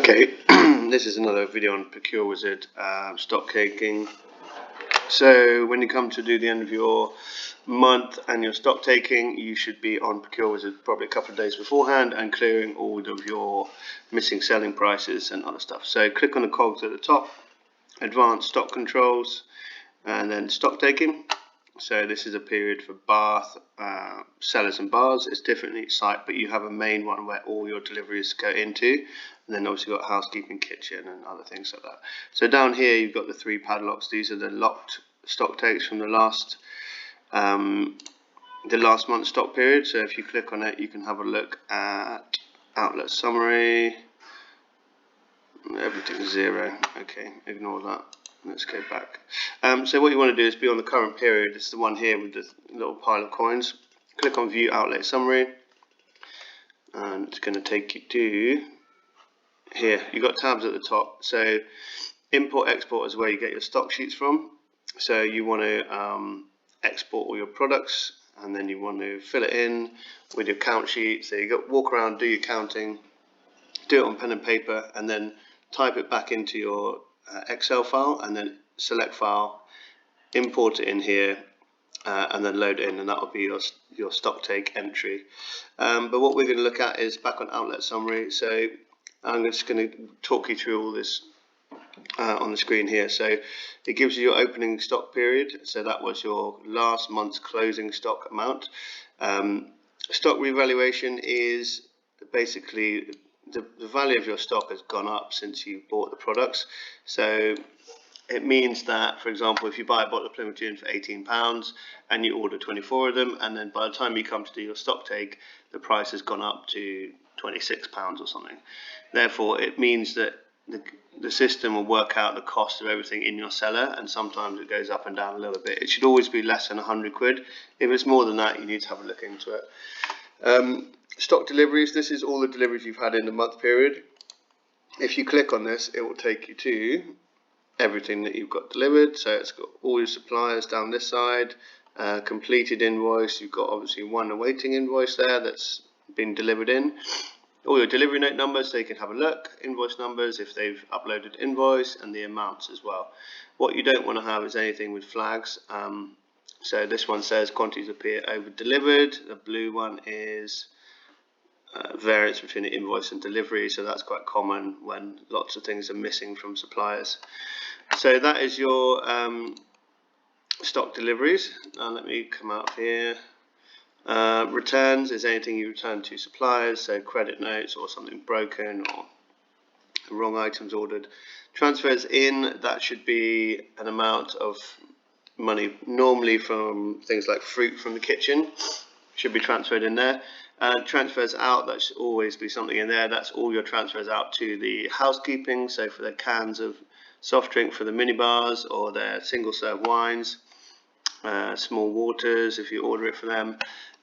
Okay, this is another video on Procure Wizard stock taking. So when you come to do the end of your month and your stock taking, you should be on Procure Wizard probably a couple of days beforehand and clearing all of your missing selling prices and other stuff. So click on the cogs at the top, advanced stock controls, and then stock taking. So this is a period for bath, cellars and bars. It's different in each site, but you have a main one where all your deliveries go into, and then obviously you've got housekeeping, kitchen and other things like that. So down here you've got the 3 padlocks. These are the locked stock takes from the last month's stock period. So if you click on it, you can have a look at outlet summary. Everything's 0. Okay, ignore that. Let's go back. So what you want to do is be on the current period. It's the one here with the little pile of coins. Click on View Outlet Summary, and it's going to take you to here. You've got tabs at the top. So Import Export is where you get your stock sheets from. So you want to export all your products, and then you want to fill it in with your count sheet. So you walk around, do your counting, do it on pen and paper, and then type it back into your Excel file, and then select file, import it in here, and then load it in, and that will be your stock take entry. But what we're going to look at is back on outlet summary. So I'm just going to talk you through all this on the screen here. So it gives you your opening stock period. So that was your last month's closing stock amount. Stock revaluation is basically the value of your stock has gone up since you bought the products. So it means that, for example, if you buy a bottle of Plymouth Gin for £18 and you order 24 of them, and then by the time you come to do your stock take, the price has gone up to £26 or something. Therefore, it means that the system will work out the cost of everything in your cellar, and sometimes it goes up and down a little bit. It should always be less than 100 quid. If it's more than that, you need to have a look into it. Stock deliveries, this is all the deliveries you've had in the month period. If you click on this, it will take you to everything that you've got delivered. So it's got all your suppliers down this side, completed invoice. You've got obviously one awaiting invoice there that's been delivered in. All your delivery note numbers, so you can have a look, invoice numbers if they've uploaded invoice, and the amounts as well. What you don't want to have is anything with flags. So this one says quantities appear over delivered. The blue one is variance between the invoice and delivery, so that's quite common when lots of things are missing from suppliers. So that is your stock deliveries. Now let me come out here. Returns is anything you return to suppliers, so credit notes or something broken or the wrong items ordered. Transfers in, that should be an amount of money normally from things like fruit from the kitchen, should be transferred in there. Transfers out, that should always be something in there. That's all your transfers out to the housekeeping, so for their cans of soft drink for the minibars, or their single serve wines, small waters if you order it for them,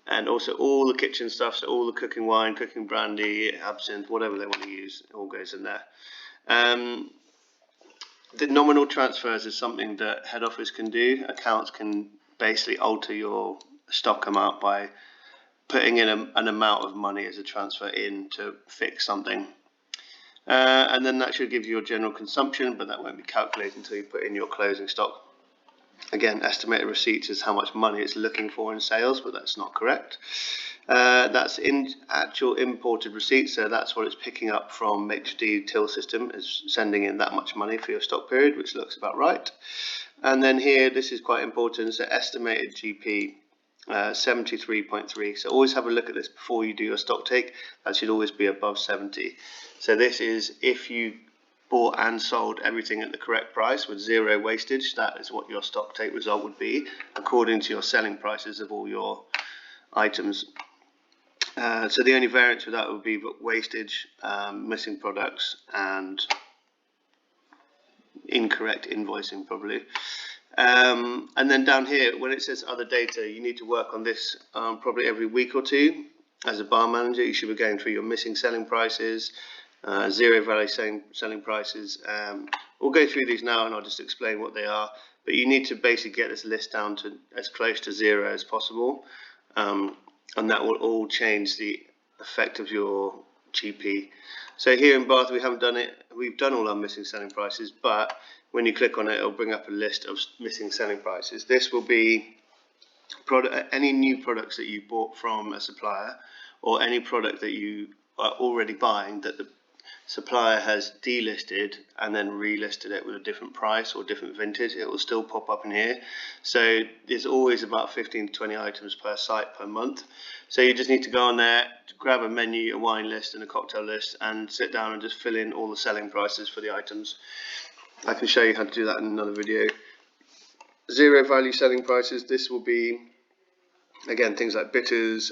and also all the kitchen stuff, so all the cooking wine, cooking brandy, absinthe, whatever they want to use, it all goes in there. The nominal transfers is something that head office can do. Accounts can basically alter your stock amount by putting in an amount of money as a transfer in to fix something. And then that should give you your general consumption, but that won't be calculated until you put in your closing stock. Again, estimated receipts is how much money it's looking for in sales, but that's not correct. That's in actual imported receipts, so that's what it's picking up from MHD till system, is sending in that much money for your stock period, which looks about right. And then here, this is quite important, so estimated GP. 73.3. So always have a look at this before you do your stock take. That should always be above 70. So this is if you bought and sold everything at the correct price with 0 wastage. That is what your stock take result would be according to your selling prices of all your items. So the only variance with that would be wastage, missing products, and incorrect invoicing probably. And then down here, when it says other data, you need to work on this probably every week or two. As a bar manager, you should be going through your missing selling prices, 0 value selling prices. We'll go through these now and I'll just explain what they are. But you need to basically get this list down to as close to 0 as possible. And that will all change the effect of your GP. So here in Bath we haven't done it, we've done all our missing selling prices, but when you click on it, it'll bring up a list of missing selling prices. This will be any new products that you bought from a supplier, or any product that you are already buying that the supplier has delisted and then relisted it with a different price or different vintage. It will still pop up in here. So there's always about 15 to 20 items per site per month. So you just need to go on there, grab a menu, a wine list and a cocktail list, and sit down and just fill in all the selling prices for the items. I can show you how to do that in another video. Zero value selling prices. This will be, again, things like bitters,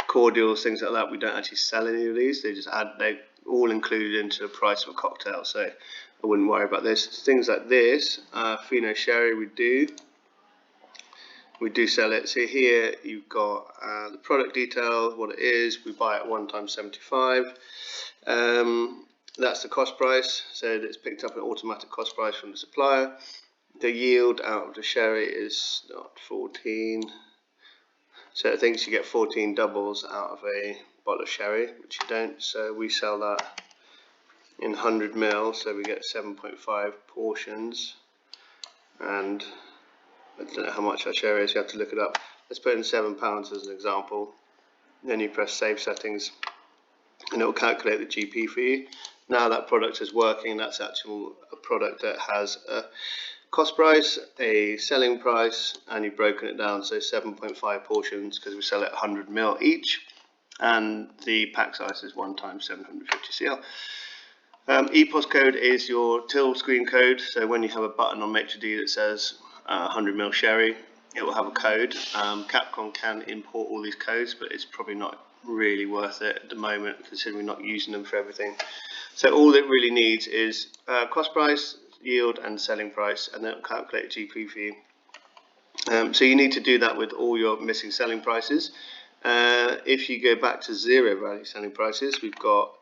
cordials, things like that. We don't actually sell any of these. They all included into the price of a cocktail, so I wouldn't worry about this. Things like this, Fino Sherry, we do sell it. So here you've got the product detail, what it is. We buy it one times 75. That's the cost price, so it's picked up an automatic cost price from the supplier. The yield out of the sherry is not 14. So it thinks you get 14 doubles out of a bottle of sherry, which you don't. So we sell that in 100 ml, so we get 7.5 portions. And I don't know how much our sherry is, you have to look it up. Let's put in £7 as an example. Then you press save settings and it will calculate the GP for you. Now that product is working. That's actually a product that has a cost price, a selling price, and you've broken it down, so 7.5 portions because we sell it 100 ml each, and the pack size is 1 times 750 cl. EPOS code is your till screen code, so when you have a button on Maitre D that says 100 ml sherry, it will have a code. Capcom can import all these codes, but it's probably not really worth it at the moment considering we're not using them for everything. So all it really needs is cost price, yield and selling price, and then it'll calculate GP for you. So you need to do that with all your missing selling prices. If you go back to zero value selling prices, we've got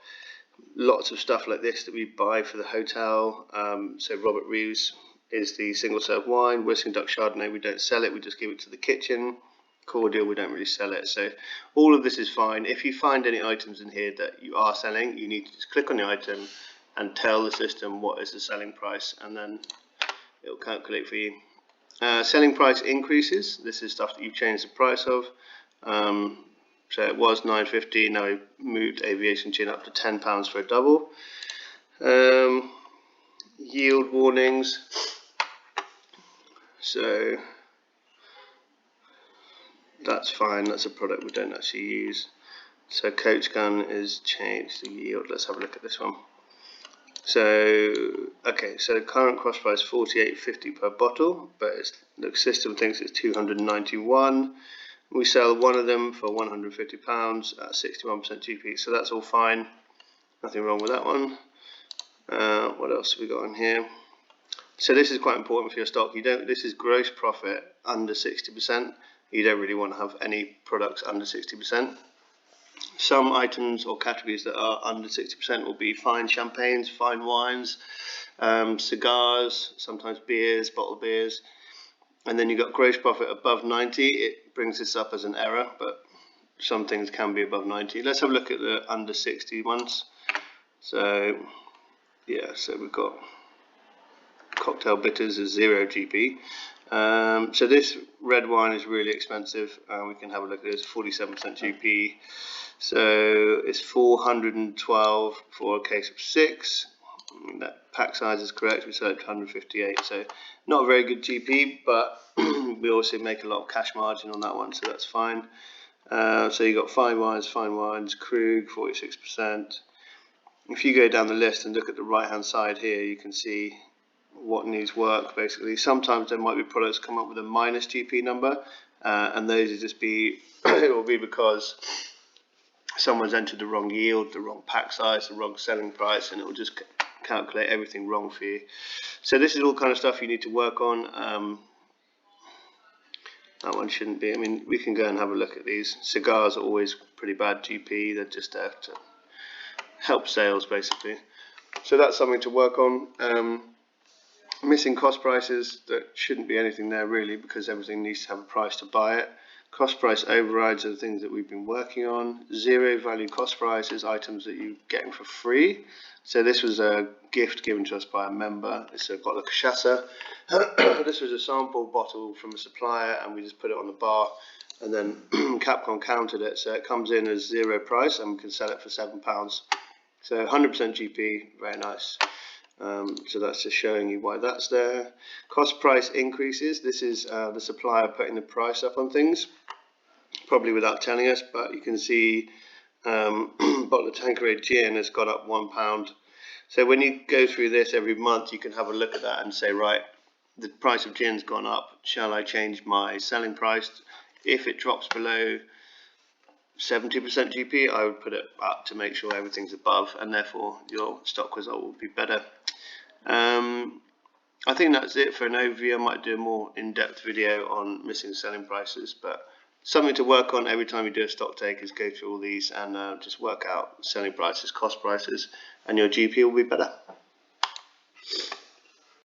lots of stuff like this that we buy for the hotel. So Robert Reeves is the single serve wine. Whistling Duck Chardonnay, we don't sell it, we just give it to the kitchen. Cordial, we don't really sell it. So all of this is fine. If you find any items in here that you are selling, you need to just click on the item and tell the system what is the selling price, and then it will calculate for you. Selling price increases. This is stuff that you've changed the price of. So it was £9.50, now we've moved Aviation Gin up to £10 for a double. Yield warnings. So that's fine, that's a product we don't actually use. So Coach Gun is changed the yield. Let's have a look at this one. So okay, so current cost price $48.50 per bottle, but the system thinks it's $291. We sell one of them for £150 at 61% GP, so that's all fine. Nothing wrong with that one. What else have we got on here? So this is quite important for your stock. This is gross profit under 60%. You don't really want to have any products under 60%. Some items or categories that are under 60% will be fine champagnes, fine wines, cigars, sometimes beers, bottled beers. And then you've got gross profit above 90. It brings this up as an error, but some things can be above 90. Let's have a look at the under 60 ones. So yeah, so we've got cocktail bitters is 0 GP. So this red wine is really expensive. We can have a look at this, 47% GP. So it's 412 for a case of 6. That pack size is correct. We sell it to 158. So not a very good GP, but we also make a lot of cash margin on that one, so that's fine. So you got fine wines, Krug 46%. If you go down the list and look at the right hand side here, you can see what needs work basically. Sometimes there might be products come up with a minus GP number, and those will just be it will be because someone's entered the wrong yield, the wrong pack size, the wrong selling price, and it will just calculate everything wrong for you. So this is all kind of stuff you need to work on. That one shouldn't be. I mean, we can go and have a look at these. Cigars are always pretty bad GP. They're just there to help sales basically. So that's something to work on. Missing cost prices, there shouldn't be anything there really, because everything needs to have a price to buy it. Cost price overrides are the things that we've been working on. Zero value cost prices, items that you're getting for free. So this was a gift given to us by a member. It's a bottle of cachaça. This was a sample bottle from a supplier, and we just put it on the bar, and then Capcom counted it. So it comes in as zero price, and we can sell it for £7. So 100% GP, very nice. So that's just showing you why that's there. Cost price increases. This is the supplier putting the price up on things, probably without telling us, but you can see bottle of Tanqueray gin has got up £1. So when you go through this every month, you can have a look at that and say, right, the price of gin's gone up. Shall I change my selling price? If it drops below 70% GP, I would put it up to make sure everything's above, and therefore your stock result will be better. I think that's it for an overview. I might do a more in-depth video on missing selling prices, but something to work on every time you do a stock take is go through all these and just work out selling prices, cost prices, and your GP will be better.